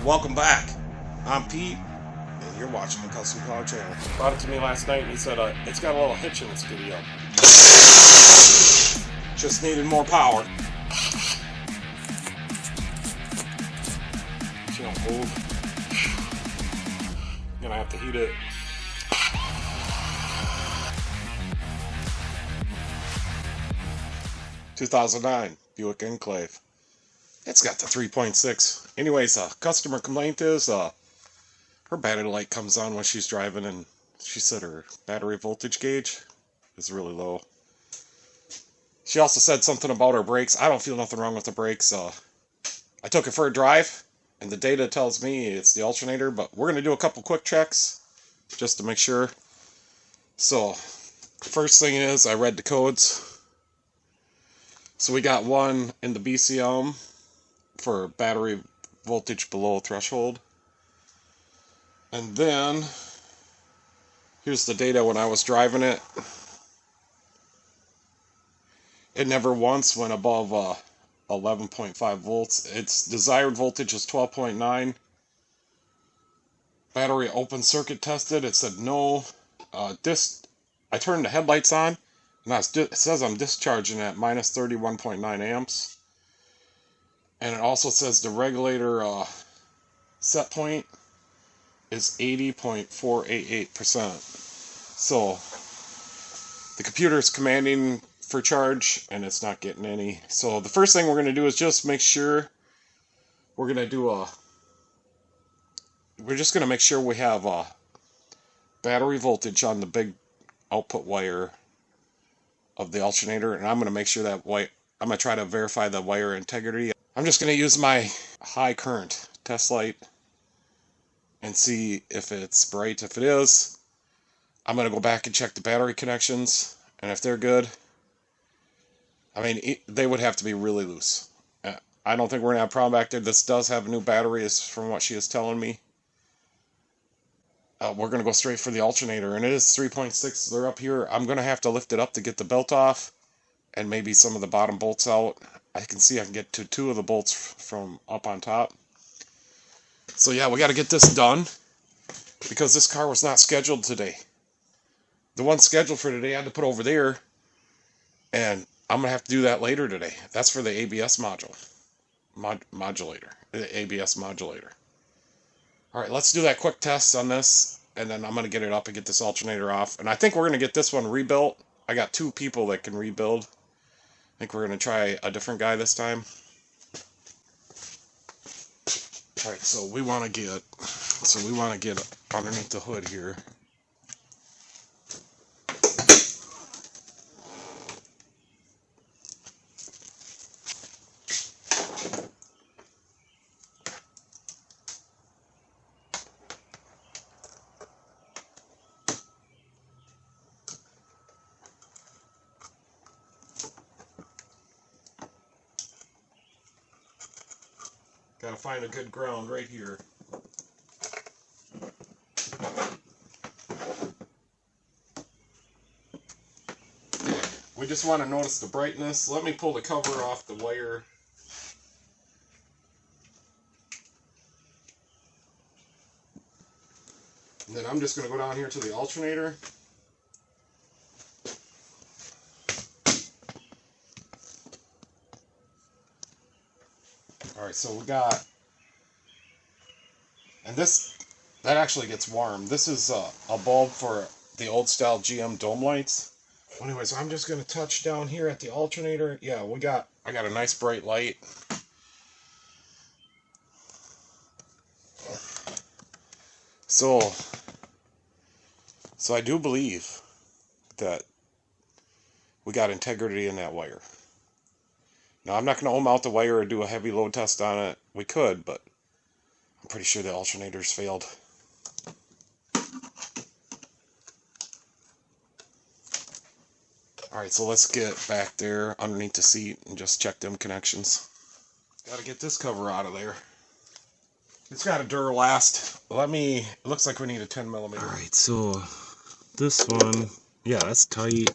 Welcome back. I'm Pete, and you're watching the Custom Car Channel. Brought it to me last night and he said, it's got a little hitch in this video. Just needed more power. She don't move. Gonna have to heat it. (2009) Buick Enclave. It's got the 3.6. Anyways, customer complaint is her battery light comes on when she's driving, and she said her battery voltage gauge is really low. She also said something about her brakes. I don't feel nothing wrong with the brakes. I took it for a drive, and the data tells me it's the alternator, but we're going to do a couple quick checks just to make sure. So, first thing is, I read the codes. So we got one in the BCM for battery voltage below threshold. And then, here's the data when I was driving it. It never once went above 11.5 volts. Its desired voltage is 12.9. Battery open circuit tested. It said no. I turned the headlights on, and it says I'm discharging at minus 31.9 amps. And it also says the regulator set point is 80.488%. So the computer is commanding for charge, and it's not getting any. So the first thing we're going to do is just make sure we're just going to make sure we have battery voltage on the big output wire of the alternator, and I'm going to make sure that I'm going to try to verify the wire integrity. I'm just going to use my high current test light and see if it's bright. If it is, I'm going to go back and check the battery connections, and if they're good, I mean, they would have to be really loose. I don't think we're going to have a problem back there. This does have new batteries from what she is telling me. We're going to go straight for the alternator, and it is 3.6. They're up here. I'm going to have to lift it up to get the belt off and maybe some of the bottom bolts out. I can see I can get to 2 of the bolts from up on top. So yeah, we got to get this done because this car was not scheduled today. The one scheduled for today I had to put over there, and I'm going to have to do that later today. That's for the ABS modulator. The ABS modulator. Alright, let's do that quick test on this, and then I'm going to get it up and get this alternator off. And I think we're going to get this one rebuilt. I got 2 people that can rebuild. I think we're going to try a different guy this time. Alright, so we want to get underneath the hood here. Gotta find a good ground right here. We just want to notice the brightness. Let me pull the cover off the wire. And then I'm just going to go down here to the alternator. Alright, so we got, and that actually gets warm. This is a bulb for the old style GM dome lights. Anyways, I'm just going to touch down here at the alternator. Yeah, I got a nice bright light. So I do believe that we got integrity in that wire. Now, I'm not going to ohm out the wire or do a heavy load test on it. We could, but I'm pretty sure the alternator's failed. Alright, so let's get back there underneath the seat and just check them connections. Gotta get this cover out of there. It's got a Duralast. It looks like we need a 10mm. Alright, so this one, yeah, that's tight.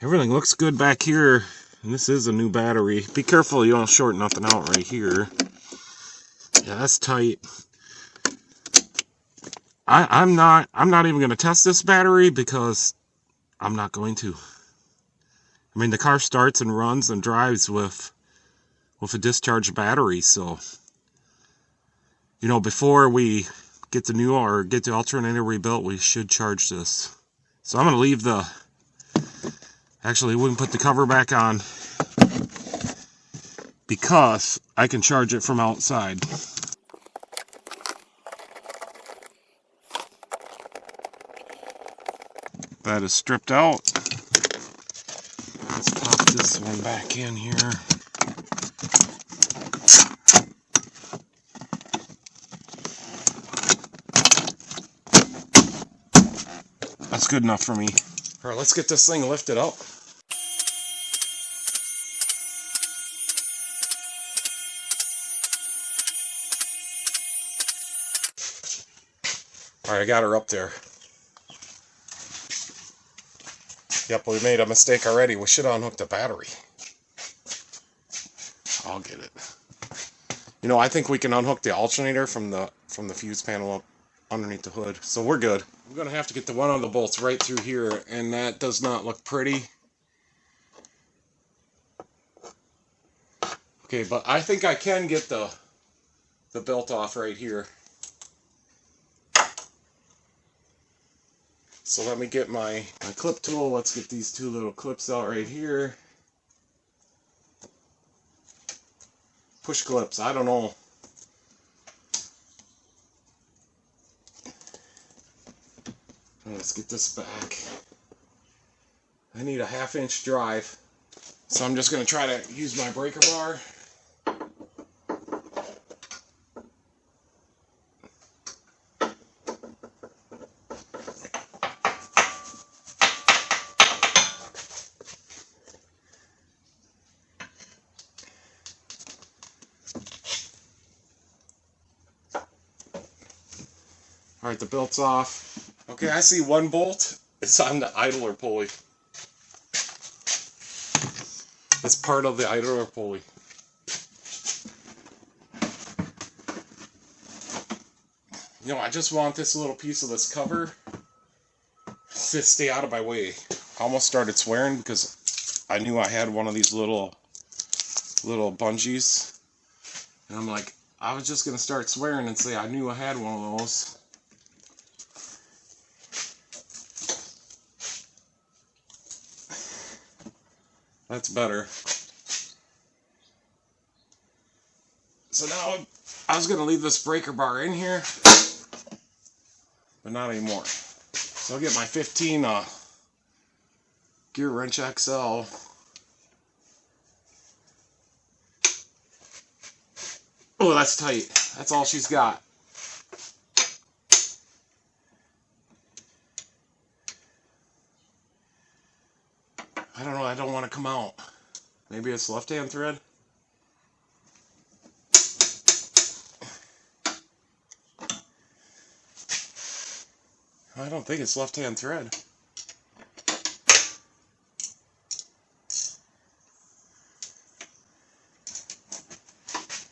Everything looks good back here. And this is a new battery. Be careful you don't short nothing out right here. Yeah, that's tight. I'm not even going to test this battery because I'm not going to. I mean, the car starts and runs and drives with a discharged battery, so you know, before we get the alternator rebuilt, we should charge this. So I'm going to leave actually we can put the cover back on because I can charge it from outside. That is stripped out. Let's pop this one back in here. That's good enough for me. All right, let's get this thing lifted up. All right, I got her up there. Yep, we made a mistake already. We should have unhooked the battery. I'll get it. You know, I think we can unhook the alternator from the fuse panel up underneath the hood. So we're good. I'm going to have to get the one of the bolts right through here, and that does not look pretty. Okay, but I think I can get the belt off right here. So let me get my clip tool. Let's get these two little clips out right here. Push clips, I don't know. Let's get this back. I need a 1/2 inch drive. So I'm just going to try to use my breaker bar. Alright, the belt's off. Okay, I see one bolt. It's on the idler pulley. It's part of the idler pulley. You know, I just want this little piece of this cover to stay out of my way. I almost started swearing because I knew I had one of these little bungees. And I'm like, I was just going to start swearing and say I knew I had one of those. That's better. So now I was going to leave this breaker bar in here, but not anymore. So I'll get my 15 Gear Wrench XL. Oh, that's tight. That's all she's got. I don't know, I don't want to come out. Maybe it's left-hand thread? I don't think it's left-hand thread.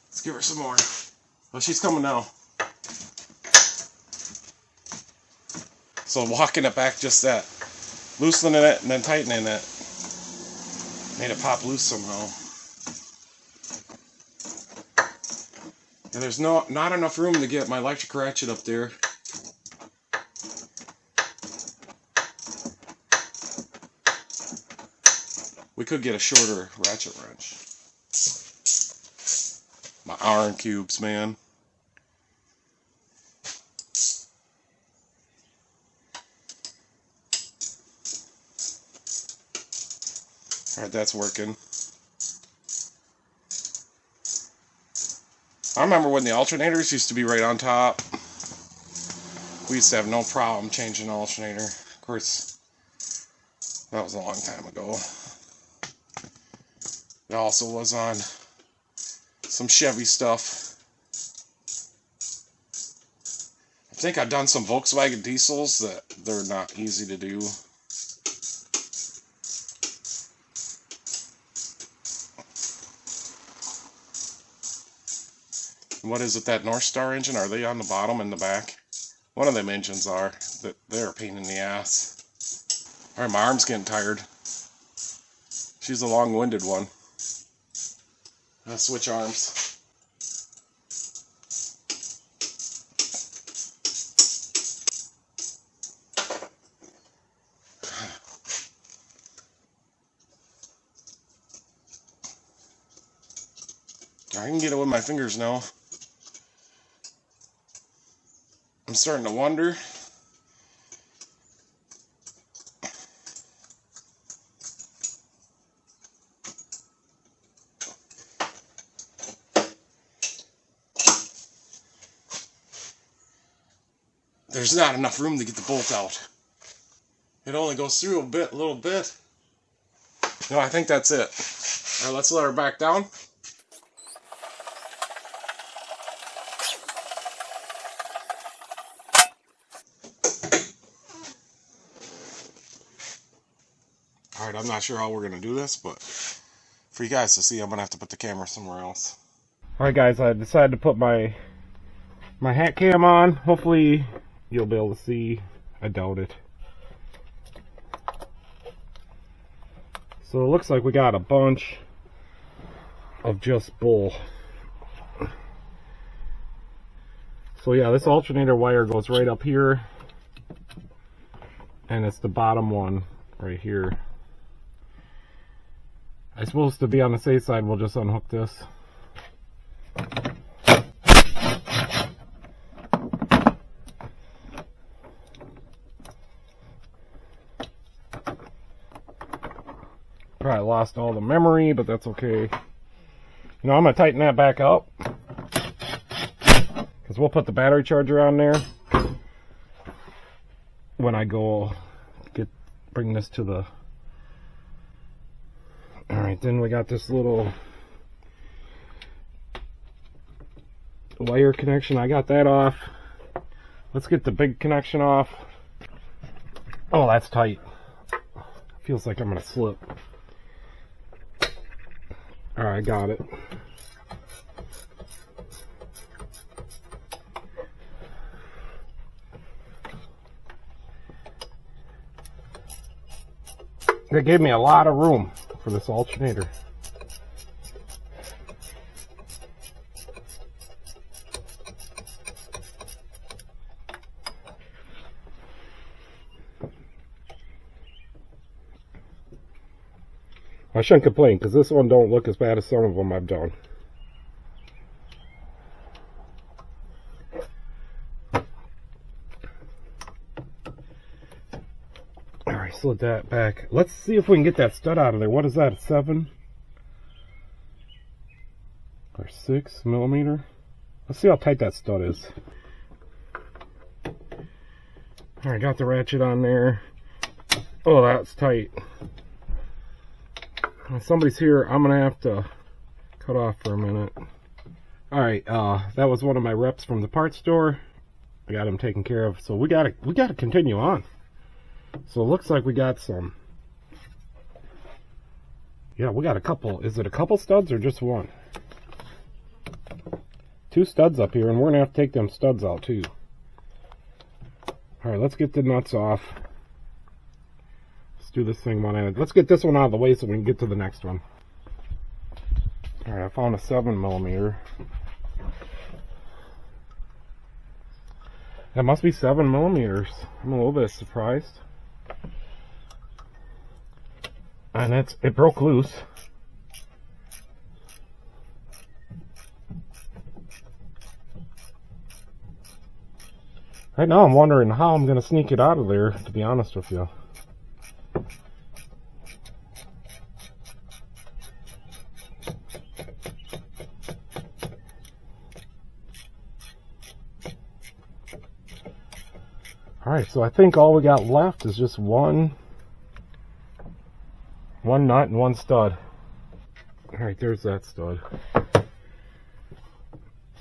Let's give her some more. Oh, she's coming now. So walking it back just that. Loosening it and then tightening it. Made it pop loose somehow. And there's not enough room to get my electric ratchet up there. We could get a shorter ratchet wrench. My iron cubes, man. Alright, that's working. I remember when the alternators used to be right on top. We used to have no problem changing the alternator. Of course, that was a long time ago. It also was on some Chevy stuff. I think I've done some Volkswagen diesels that they're not easy to do. What is it, that North Star engine? Are they on the bottom and the back? One of them engines are. They're a pain in the ass. Alright, my arm's getting tired. She's a long-winded one. Let's switch arms. I can get it with my fingers now. I'm starting to wonder. There's not enough room to get the bolt out. It only goes through a little bit. No, I think that's it. Alright, let's let her back down. Alright, I'm not sure how we're going to do this, but for you guys to see, I'm going to have to put the camera somewhere else. Alright guys, I decided to put my hat cam on. Hopefully you'll be able to see. I doubt it. So it looks like we got a bunch of just bull. So yeah, this alternator wire goes right up here, and it's the bottom one right here. I suppose to be on the safe side, we'll just unhook this. Probably lost all the memory, but that's okay. You know, I'm going to tighten that back up, because we'll put the battery charger on there when I go bring this to the... Alright, then we got this little wire connection. I got that off. Let's get the big connection off. Oh, that's tight. Feels like I'm going to slip. Alright, I got it. They gave me a lot of room for this alternator. I shouldn't complain, because this one don't look as bad as some of them I've done. Alright, slid that back. Let's see if we can get that stud out of there. What is that, a 7? Or 6 millimeter? Let's see how tight that stud is. Alright, got the ratchet on there. Oh, that's tight. If somebody's here, I'm gonna have to cut off for a minute. Alright, that was one of my reps from the parts store. I got him taken care of. So we gotta continue on. So it looks like we got some. Yeah, we got a couple. Is it a couple studs or just one? 2 studs up here, and we're gonna have to take them studs out too. Alright, let's get the nuts off. Let's do this thing one at a time. Let's get this one out of the way so we can get to the next one. Alright, I found a 7 millimeter. That must be 7 millimeters. I'm a little bit surprised. And it broke loose. Right now I'm wondering how I'm going to sneak it out of there, to be honest with you. Alright, so I think all we got left is just one nut and one stud. Alright, there's that stud.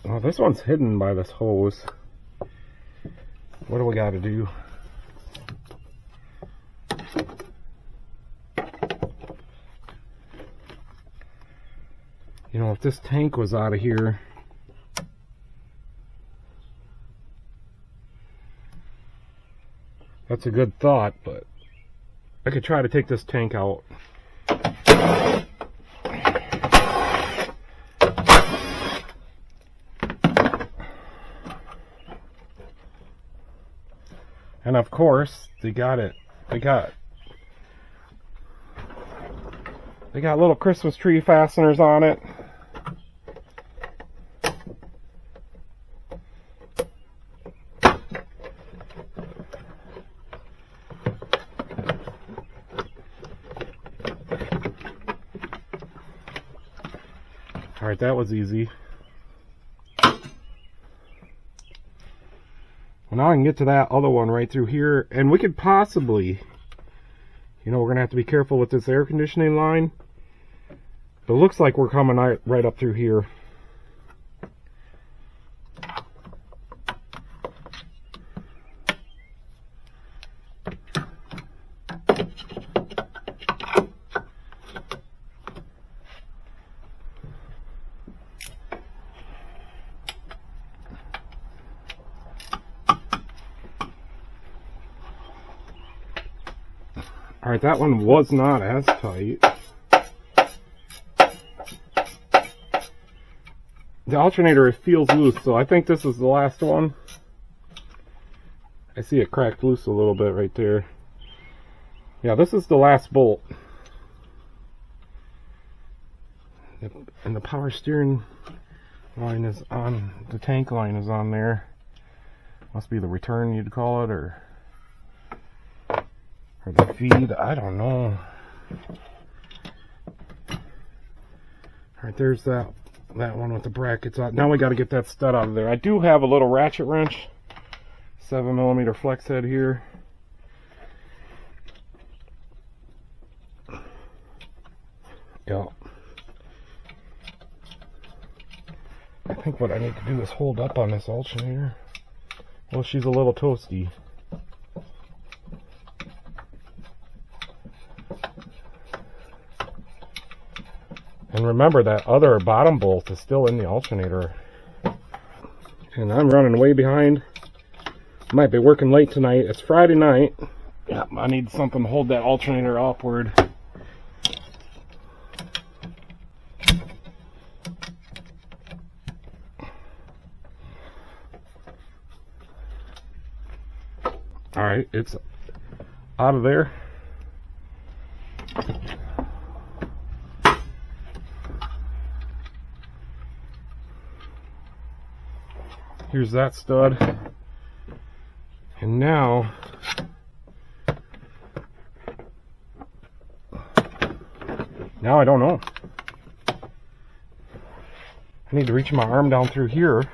Oh, this one's hidden by this hose. What do we got to do? You know, if this tank was out of here, That's a good thought, but I could try to take this tank out. And of course, they got little Christmas tree fasteners on it. Alright, that was easy. Well, now I can get to that other one right through here, and we could possibly, we're going to have to be careful with this air conditioning line. But it looks like we're coming right up through here. Alright, that one was not as tight. The alternator feels loose, so I think this is the last one. I see it cracked loose a little bit right there. Yeah, this is the last bolt. And the power steering line is on, the tank line is on there. Must be the return, you'd call it, or the feed, I don't know. Alright, there's that one with the brackets on. Now we got to get that stud out of there. I do have a little ratchet wrench, 7mm flex head here. Yeah. I think what I need to do is hold up on this alternator. Well, she's a little toasty. And remember, that other bottom bolt is still in the alternator. And I'm running way behind. Might be working late tonight. It's Friday night. Yeah, I need something to hold that alternator upward. Alright, it's out of there. Here's that stud. And now I don't know. I need to reach my arm down through here.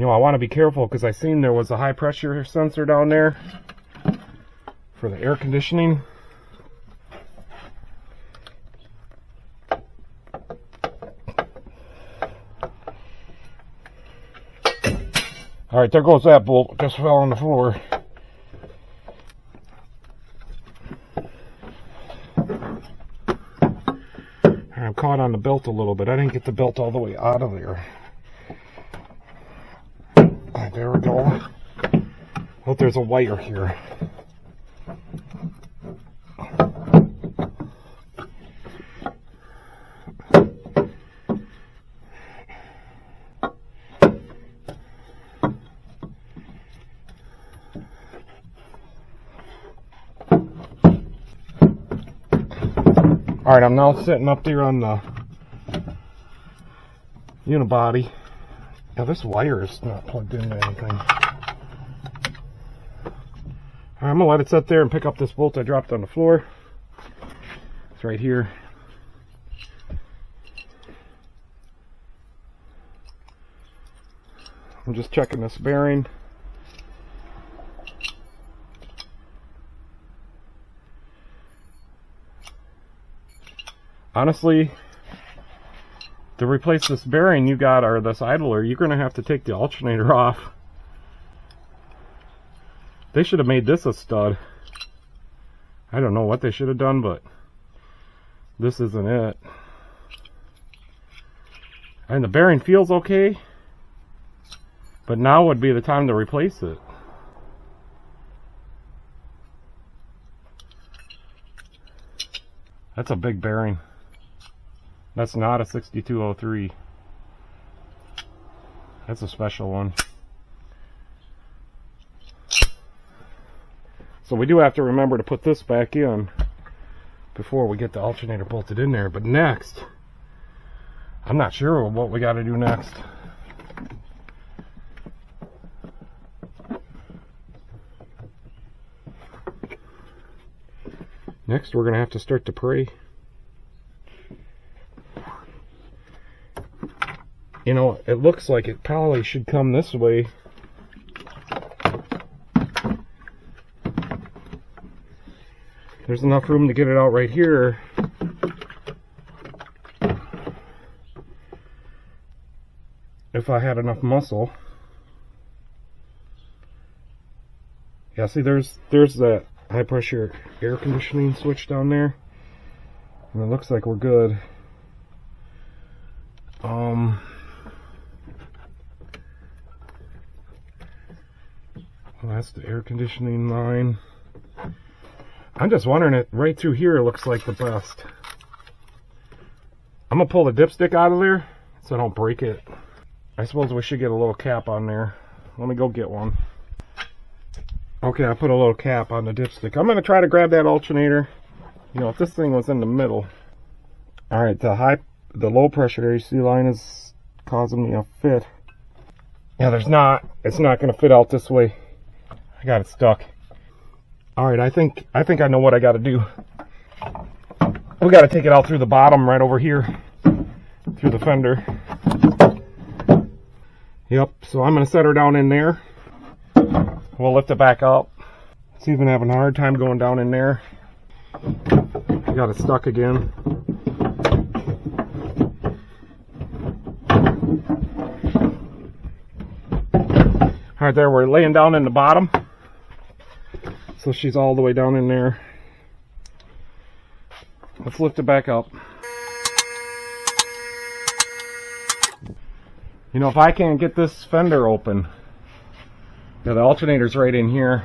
I want to be careful because I seen there was a high pressure sensor down there for the air conditioning. Alright, there goes that bolt. Just fell on the floor. I'm caught on the belt a little bit. I didn't get the belt all the way out of there. Alright, there we go. Oh, there's a wire here. Alright, I'm now sitting up there on the unibody. Now this wire is not plugged into anything. I'm going to let it sit there and pick up this bolt I dropped on the floor. It's right here. I'm just checking this bearing. Honestly, to replace this bearing you got, or this idler, you're going to have to take the alternator off. They should have made this a stud. I don't know what they should have done, but this isn't it. And the bearing feels okay, but now would be the time to replace it. That's a big bearing. That's not a 6203. That's a special one. So we do have to remember to put this back in before we get the alternator bolted in there. But next, I'm not sure what we got to do next. Next, we're going to have to start to pray. You know, it looks like it probably should come this way. There's enough room to get it out right here. If I had enough muscle. Yeah, see, there's that high pressure air conditioning switch down there, and it looks like we're good. Well, that's the air conditioning line. I'm just wondering, it right through here looks like the best. I'm gonna pull the dipstick out of there so I don't break it. I suppose we should get a little cap on there. Let me go get one. Okay, I put a little cap on the dipstick. I'm gonna try to grab that alternator. You know, if this thing was in the middle. All right, the low pressure AC line is causing me a fit. Yeah, it's not gonna fit out this way. I got it stuck. All right, I think I know what I got to do. We got to take it out through the bottom right over here, through the fender. Yep. So I'm gonna set her down in there. We'll lift it back up. It's even having a hard time going down in there. I got it stuck again. All right, there we're laying down in the bottom. So she's all the way down in there. Let's lift it back up. You know, if I can't get this fender open, yeah, the alternator's right in here.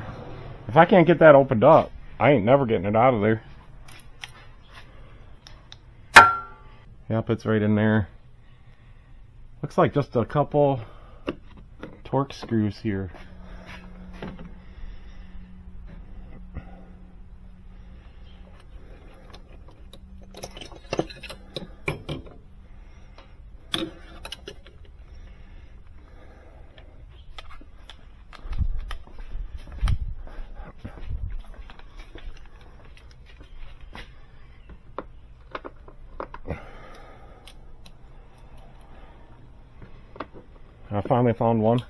If I can't get that opened up, I ain't never getting it out of there. Yep, it's right in there. Looks like just a couple Torx screws here. I finally found one.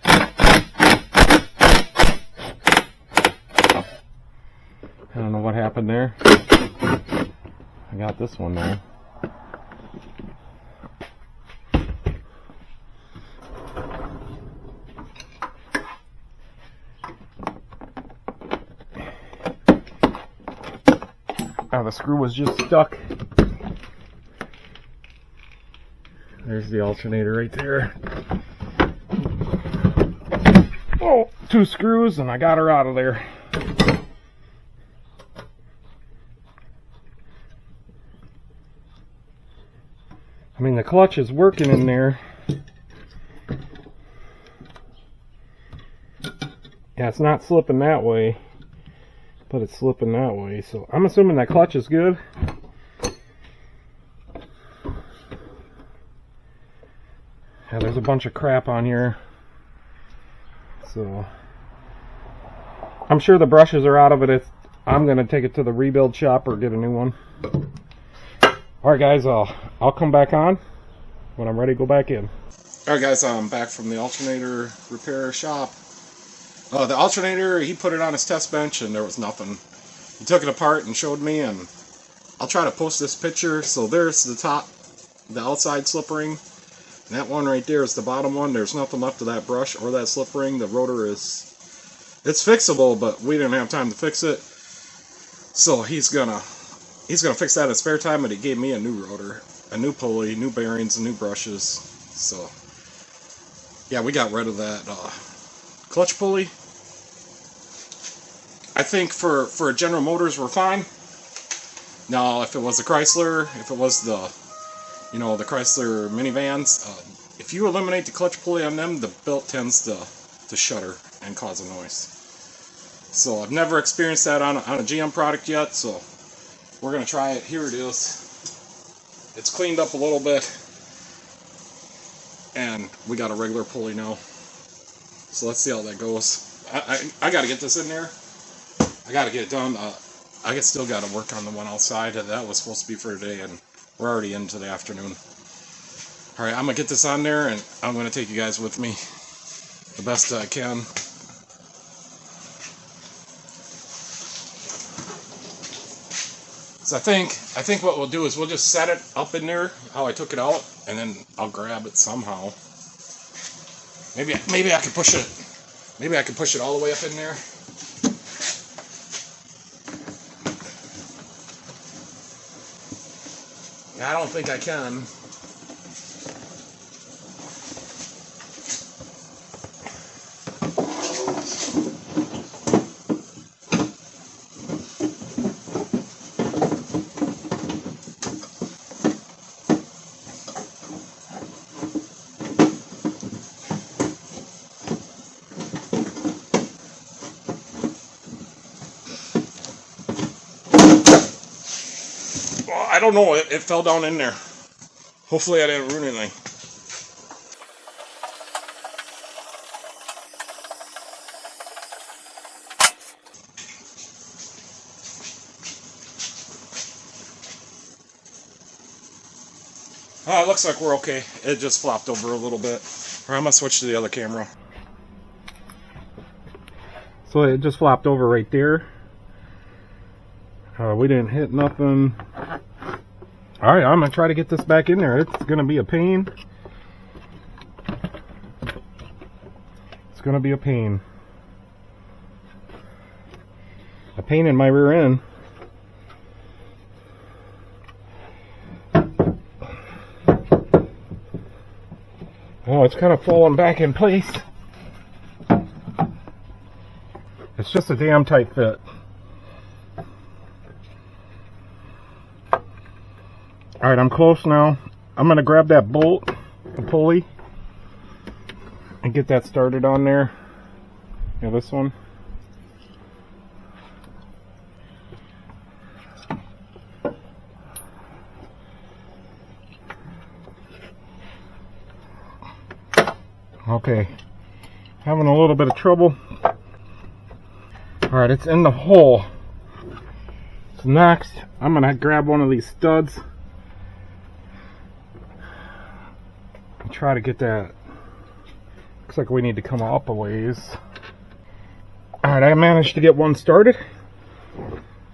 I don't know what happened there. I got this one now. The screw was just stuck. There's the alternator right there. Oh, 2 screws and I got her out of there. I mean, the clutch is working in there. Yeah, it's not slipping that way, but it's slipping that way, so I'm assuming that clutch is good. Yeah, there's a bunch of crap on here, so I'm sure the brushes are out of it. I'm gonna take it to the rebuild shop or get a new one. Alright guys, I'll come back on when I'm ready to go back in. Alright guys, I'm back from the alternator repair shop. The alternator, he put it on his test bench and there was nothing. He took it apart and showed me, and I'll try to post this picture. So there's the top, the outside slip ring. And that one right there is the bottom one. There's nothing left of that brush or that slip ring. The rotor is, it's fixable, but we didn't have time to fix it. So he's gonna fix that in spare time, but he gave me a new rotor, a new pulley, new bearings, and new brushes. So yeah, we got rid of that clutch pulley. I think for General Motors we're fine. Now if it was the Chrysler, if it was the the Chrysler minivans, if you eliminate the clutch pulley on them, the belt tends to shudder and cause a noise. So I've never experienced that on a GM product yet, so we're going to try it. Here it is. It's cleaned up a little bit, and we got a regular pulley now. So let's see how that goes. I got to get this in there. I got to get it done. I still got to work on the one outside. That was supposed to be for today, and we're already into the afternoon. All right, I'm going to get this on there, and I'm going to take you guys with me the best I can. So I think what we'll do is we'll just set it up in there how I took it out, and then I'll grab it somehow. Maybe I can push it. Maybe I can push it all the way up in there. I don't think I can. Well, I don't know. It fell down in there. Hopefully I didn't ruin anything. It looks like we're okay. It just flopped over a little bit. Or I'm going to switch to the other camera. So it just flopped over right there. We didn't hit nothing. Alright, I'm going to try to get this back in there. It's going to be a pain. It's going to be a pain. A pain in my rear end. Oh, it's kind of falling back in place. It's just a damn tight fit. Alright, I'm close now. I'm going to grab that bolt, the pulley, and get that started on there. Yeah, this one. Okay, having a little bit of trouble. Alright, it's in the hole. So next, I'm going to grab one of these studs and try to get that. Looks like we need to come up a ways. Alright, I managed to get one started.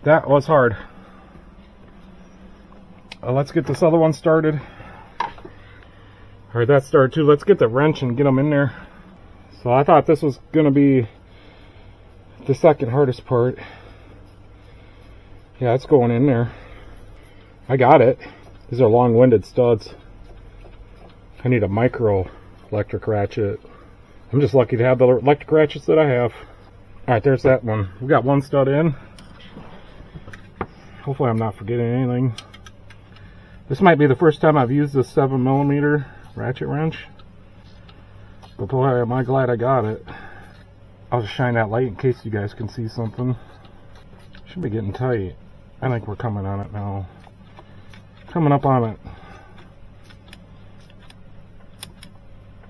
That was hard. Let's get this other one started. Alright, that started too. Let's get the wrench and get them in there. So I thought this was going to be the second hardest part. Yeah, it's going in there. I got it. These are long-winded studs. I need a micro electric ratchet. I'm just lucky to have the electric ratchets that I have. Alright, there's that one. We got one stud in. Hopefully I'm not forgetting anything. This might be the first time I've used this 7mm ratchet wrench, but boy, am I glad I got it. I'll just shine that light in case you guys can see something. Should be getting tight. I think we're coming on it now. Coming up on it.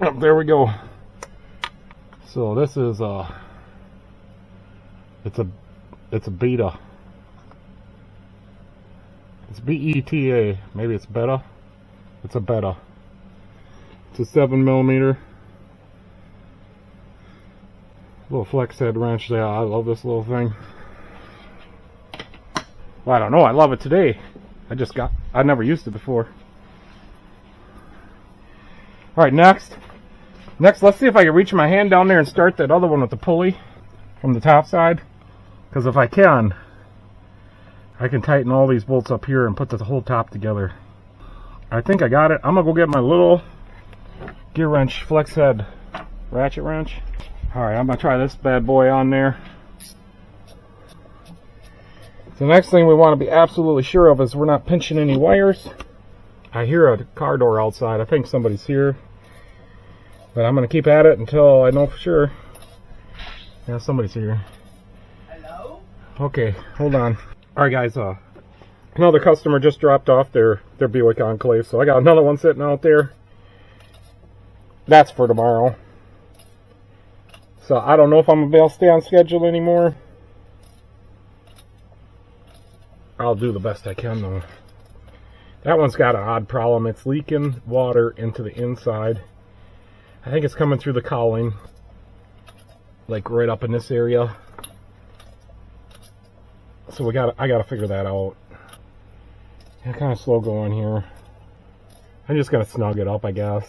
Oh, there we go. So this is it's a beta. It's B-E-T-A. Maybe it's beta. It's a beta. It's a 7mm. Little flex head wrench there. I love this little thing. Well, I don't know. I love it today. I never used it before. Alright, next, let's see if I can reach my hand down there and start that other one with the pulley from the top side. Because if I can tighten all these bolts up here and put the whole top together. I think I got it. I'm going to go get my little gear wrench, flex head ratchet wrench. Alright, I'm going to try this bad boy on there. The next thing we want to be absolutely sure of is we're not pinching any wires. I hear a car door outside. I think somebody's here. But I'm going to keep at it until I know for sure. Yeah, somebody's here. Hello? Okay, hold on. Alright guys, another customer just dropped off their Buick Enclave, so I got another one sitting out there. That's for tomorrow. So I don't know if I'm going to be able to stay on schedule anymore. I'll do the best I can though. That one's got an odd problem. It's leaking water into the inside. I think it's coming through the cowling, like right up in this area. So I gotta figure that out. I'm kind of slow going here. I'm just gonna snug it up, I guess.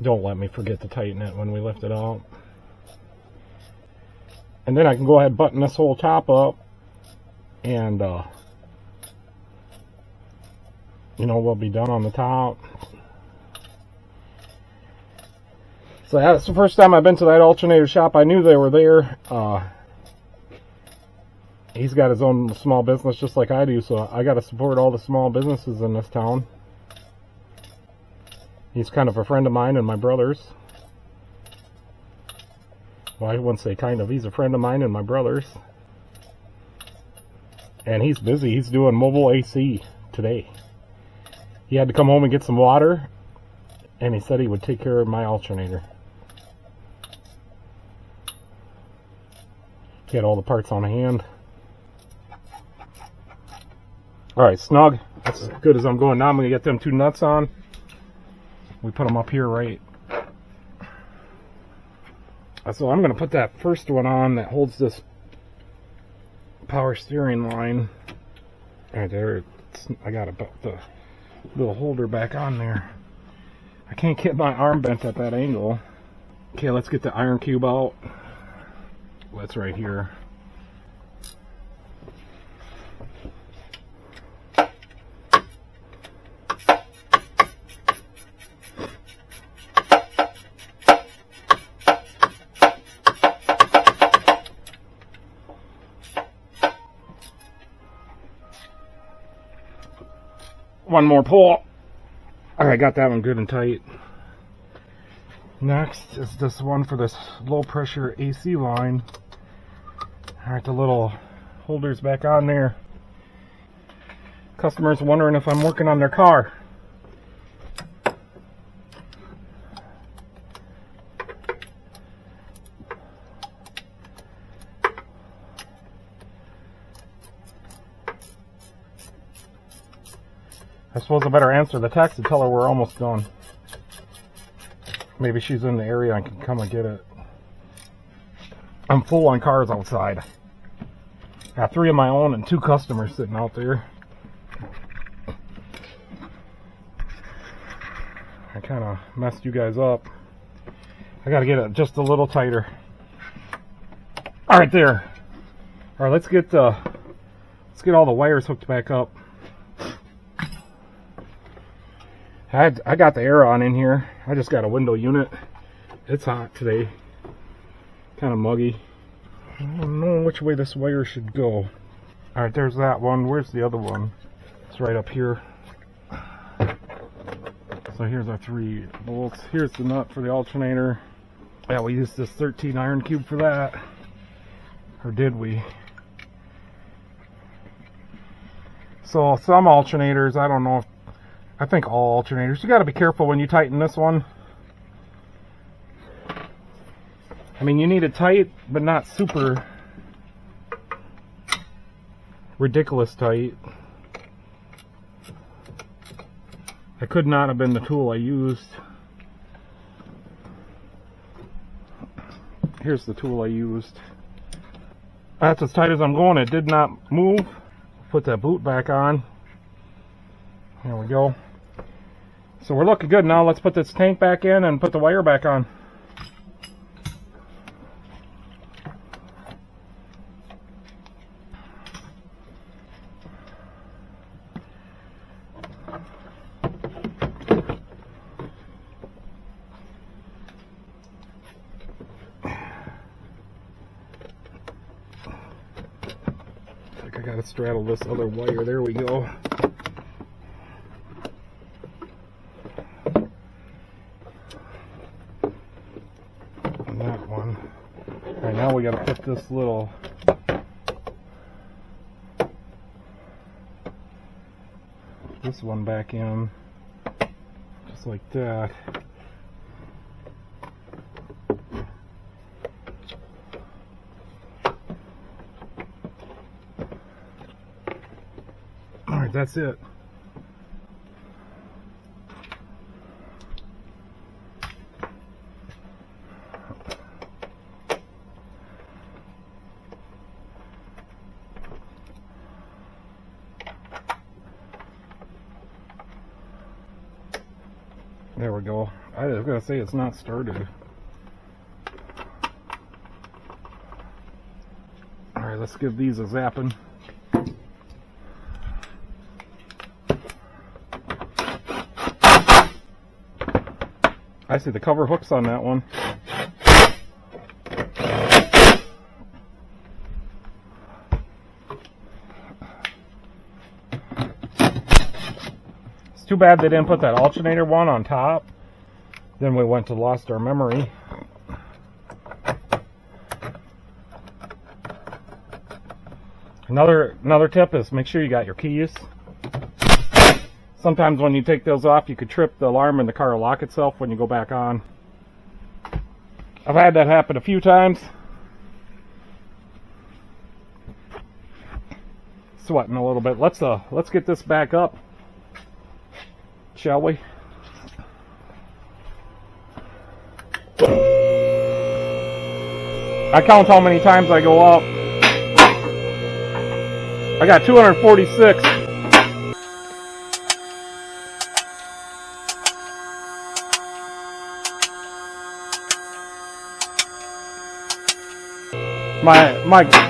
Don't let me forget to tighten it when we lift it up. And then I can go ahead and button this whole top up, and you know, we'll be done on the top. So that's the first time I've been to that alternator shop. I knew they were there. He's got his own small business just like I do, so I got to support all the small businesses in this town. He's kind of a friend of mine and my brother's. Well, I wouldn't say kind of. He's a friend of mine and my brother's. And he's busy. He's doing mobile AC today. He had to come home and get some water, and he said he would take care of my alternator. He had all the parts on hand. Alright, snug. That's as good as I'm going. Now I'm going to get them two nuts on. We put them up here, right? So I'm going to put that first one on that holds this power steering line. Right there. I got to put the little holder back on there. I can't get my arm bent at that angle. Okay, let's get the iron cube out. That's right here. One more pull. Alright, got that one good and tight. Next is this one for this low pressure AC line. Alright, the little holders back on there. Customers wondering if I'm working on their car. I suppose I better answer the text and tell her we're almost done. Maybe she's in the area and can come and get it. I'm full on cars outside. Got 3 of my own and 2 customers sitting out there. I kind of messed you guys up. I got to get it just a little tighter. All right, there. All right, let's get all the wires hooked back up. I got the air on in here. I just got a window unit. It's hot today. Kind of muggy. I don't know which way this wire should go. Alright, there's that one. Where's the other one? It's right up here. So here's our 3 bolts. Here's the nut for the alternator. Yeah, we used this 13 iron cube for that. Or did we? So some alternators, I don't know if, I think all alternators, you got to be careful when you tighten this one. I mean, you need it tight, but not super ridiculous tight. That could not have been the tool I used. Here's the tool I used. That's as tight as I'm going. It did not move. Put that boot back on. There we go. So we're looking good now. Let's put this tank back in and put the wire back on. I gotta straddle this other wire. There we go. And that one. Alright, now we gotta put this little one back in. Just like that. Alright, that's it. There we go. I was going to say it's not started. Alright, let's give these a zapping. I see the cover hooks on that one. It's too bad they didn't put that alternator one on top. Then we went to lost our memory. Another tip is make sure you got your keys. Sometimes when you take those off, you could trip the alarm and the car will lock itself when you go back on. I've had that happen a few times. Sweating a little bit. Let's get this back up, shall we? I count how many times I go up. I got 246.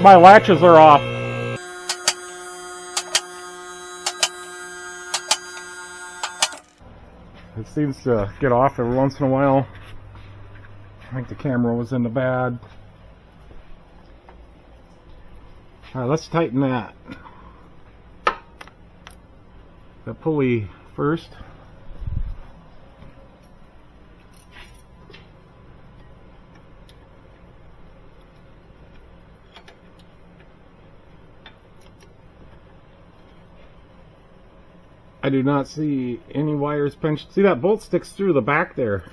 My latches are off. It seems to get off every once in a while. I think the camera was in the bad. Alright, let's tighten that pulley first. I do not see any wires pinched. See, that bolt sticks through the back there.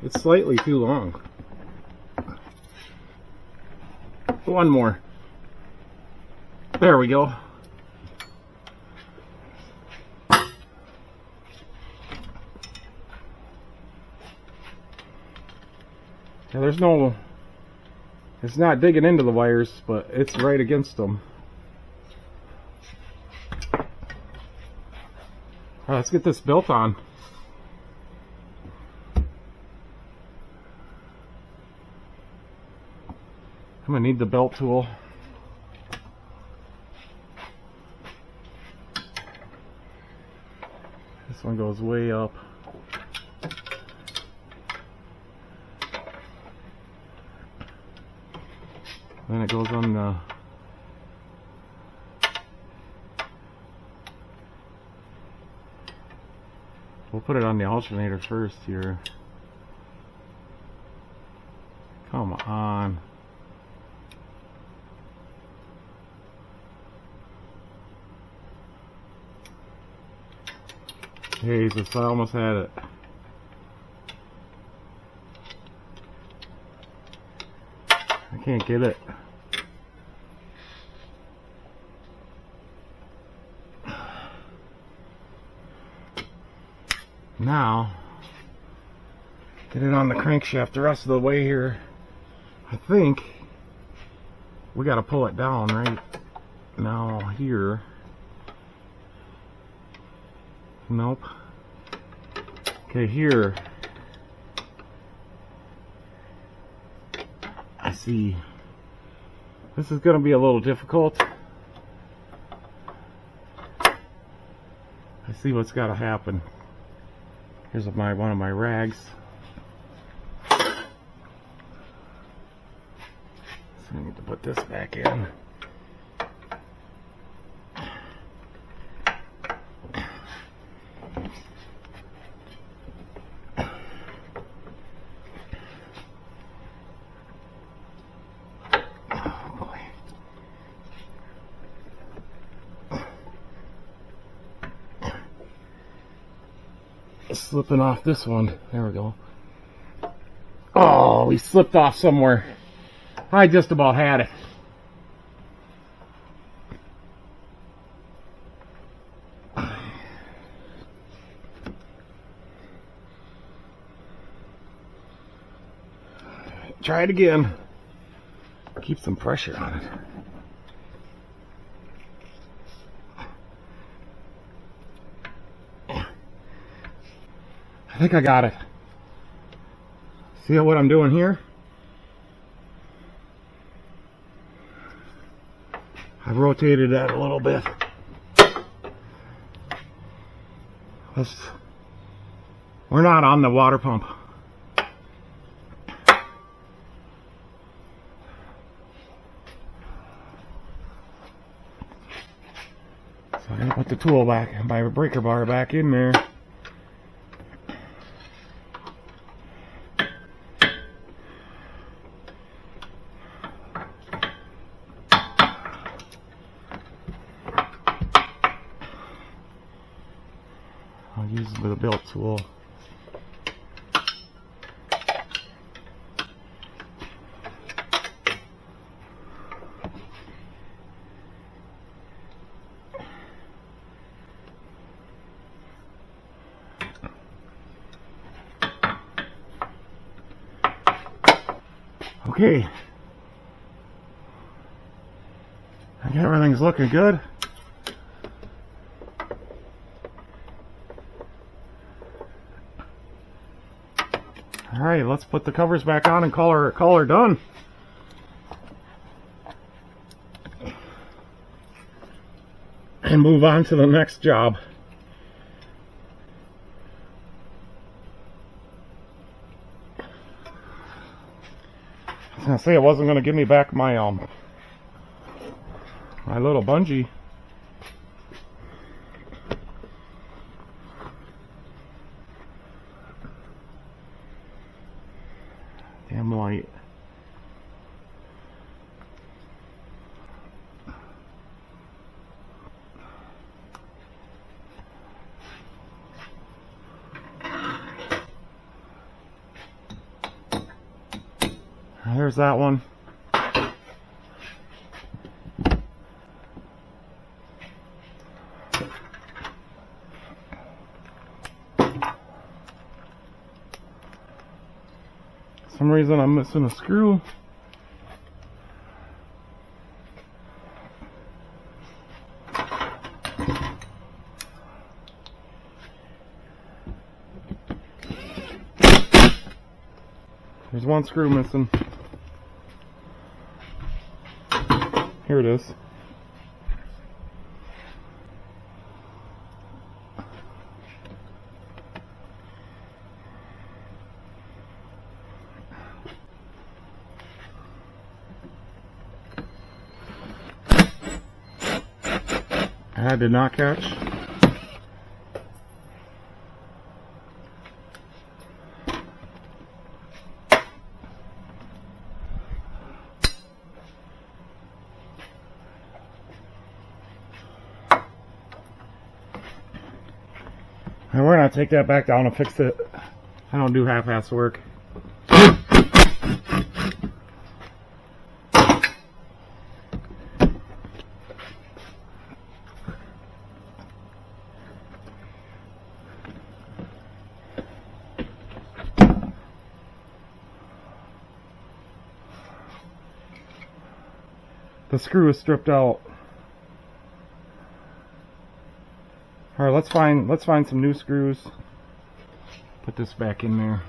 It's slightly too long. One more. There we go. Now there's no, it's not digging into the wires, but it's right against them. Alright, let's get this built on. I'm gonna need the belt tool. This one goes way up. Then it goes on the we'll put it on the alternator first here. Come on. Jesus, I almost had it. I can't get it. Now, get it on the crankshaft the rest of the way here. I think we got to pull it down right now here. Nope. Okay, here I see this is going to be a little difficult. I see what's got to happen. Here's one of my rags. So I need to put this back in. Slipping off this one. There we go. Oh, we slipped off somewhere. I just about had it. Try it again. Keep some pressure on it. I think I got it. See what I'm doing here? I've rotated that a little bit. We're not on the water pump. So I'm gonna put the tool back, my breaker bar back in there. I'll use the belt tool. Okay. I think everything's looking good. Alright, let's put the covers back on and call her done. And move on to the next job. I was gonna say it wasn't gonna give me back my my little bungee. Damn light. There's that one. For some reason I'm missing a screw. There's one screw missing. Here it is. That did not catch. And we're gonna take that back down and fix it. I don't do half-ass work. The screw is stripped out. Alright, let's find some new screws. Put this back in there.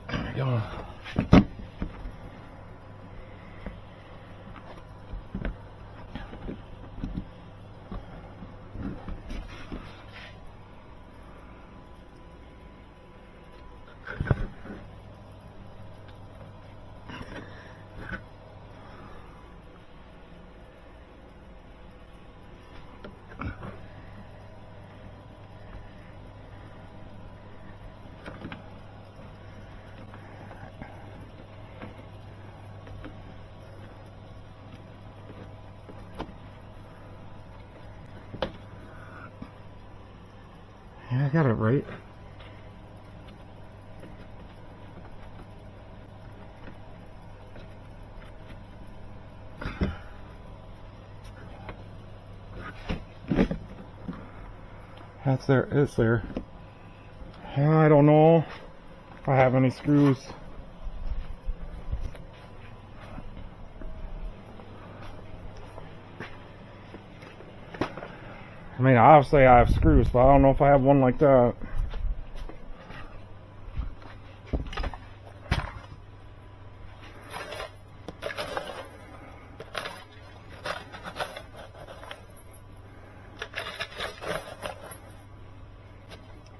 There we go. Yeah, I got it right. That's there. It's there. I don't know if I have any screws. I mean, obviously I have screws, but I don't know if I have one like that.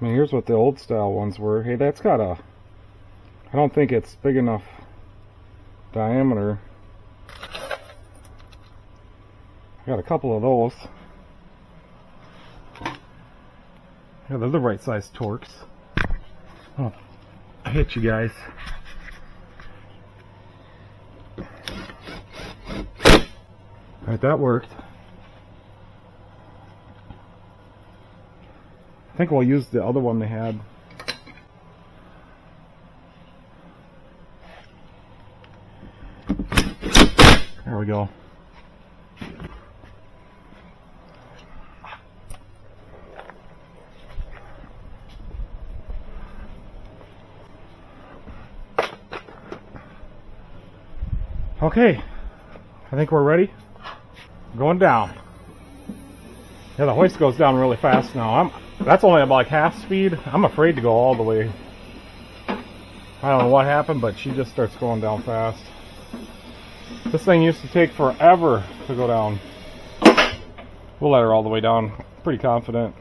I mean, here's what the old style ones were. Hey, that's got a... I don't think it's big enough diameter. I got a couple of those. Yeah, they're the right size Torx. Oh, I hit you guys. Alright, that worked. I think we'll use the other one they had. There we go. Okay, I think we're ready. Going down. Yeah, the hoist goes down really fast now. That's only about like half speed. I'm afraid to go all the way. I don't know what happened, but she just starts going down fast. This thing used to take forever to go down. We'll let her all the way down. Pretty confident.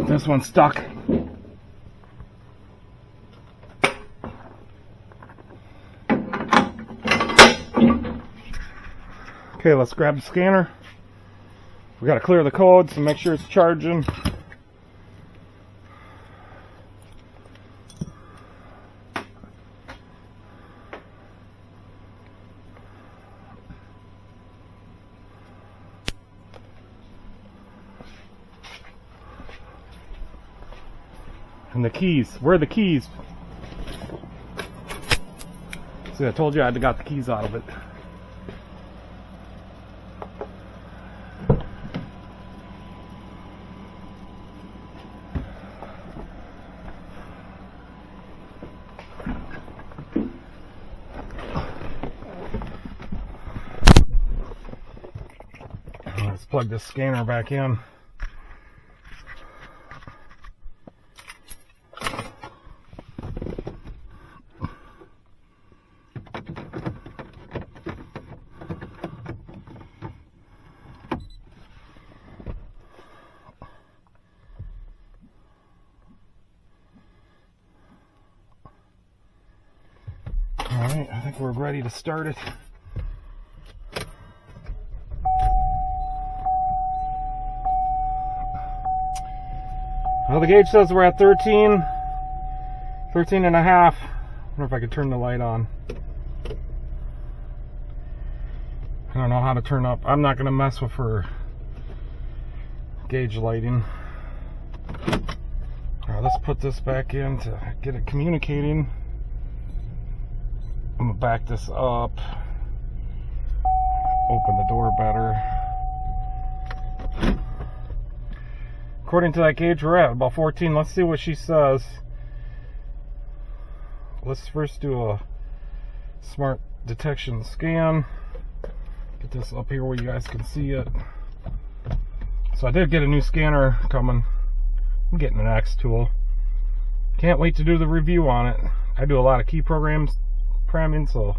This one's stuck. Okay, let's grab the scanner. We gotta clear the code to make sure it's charging. And the keys. Where are the keys? See, I told you I had to got the keys out of it. Let's plug this scanner back in. Alright, I think we're ready to start it. Well, the gauge says we're at 13 and a half. I wonder if I could turn the light on. I don't know how to turn up. I'm not going to mess with her gauge lighting. Alright, let's put this back in to get it communicating. I'm going to back this up. Open the door better. According to that gauge, we're at about 14. Let's see what she says. Let's first do a smart detection scan. Get this up here where you guys can see it. So I did get a new scanner coming. I'm getting an X tool. Can't wait to do the review on it. I do a lot of key programming, so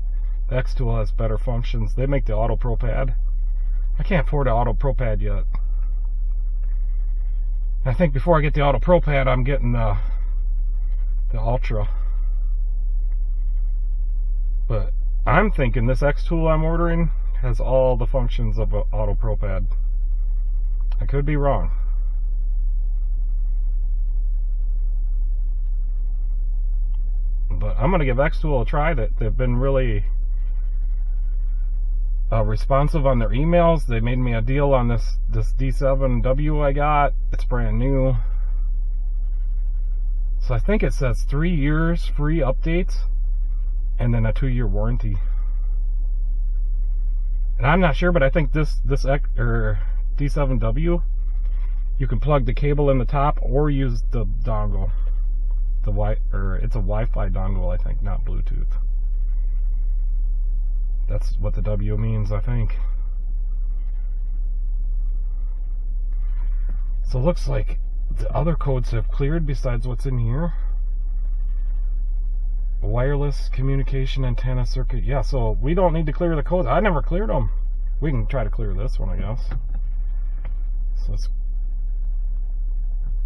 the X tool has better functions. They make the Auto Pro Pad. I can't afford an Auto Pro Pad yet. I think before I get the Auto Pro Pad, I'm getting the Ultra. But I'm thinking this X tool I'm ordering has all the functions of an Auto Pro Pad. I could be wrong. But I'm going to give X tool a try. They've been really responsive on their emails. They made me a deal on this D7W I got. It's brand new. So I think it says 3 years free updates and then a 2-year warranty. And I'm not sure, but I think this D7W, you can plug the cable in the top or use the dongle. It's a Wi-Fi dongle, I think, not Bluetooth. That's what the W means, I think. So it looks like the other codes have cleared besides what's in here. Wireless communication antenna circuit. Yeah, so we don't need to clear the codes. I never cleared them. We can try to clear this one, I guess. So let's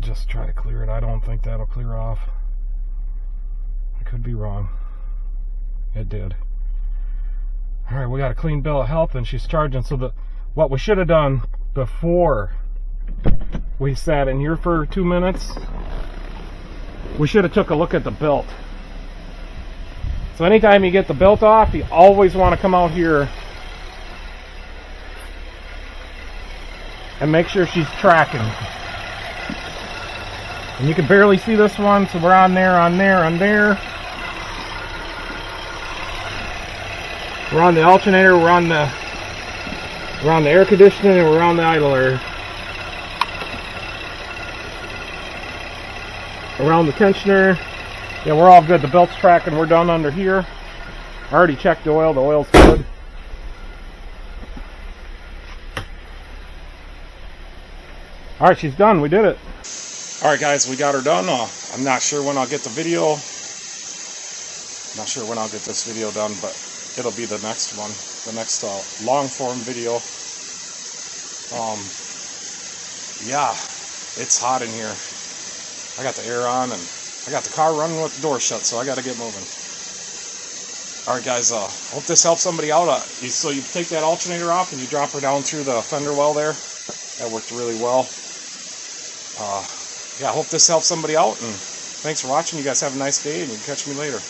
just try to clear it. I don't think that'll clear off. I could be wrong. It did. Alright, we got a clean bill of health and she's charging. So what we should have done before we sat in here for 2 minutes, we should have took a look at the belt. So anytime you get the belt off, you always want to come out here and make sure she's tracking. And you can barely see this one, so we're on there, on there, on there. We're on the alternator, we're on the air conditioning, and we're on the idler. Around the tensioner. Yeah, we're all good. The belt's tracking. We're done under here. I already checked the oil. The oil's good. Alright, she's done. We did it. Alright guys, we got her done. I'm not sure when I'll get the video. Not sure when I'll get this video done, but it'll be the next one. The next long form video. Yeah, it's hot in here. I got the air on and I got the car running with the door shut, so I got to get moving. Alright guys, hope this helps somebody out. So you take that alternator off and you drop her down through the fender well there. That worked really well. Yeah, I hope this helps somebody out, and thanks for watching. You guys have a nice day, and you can catch me later.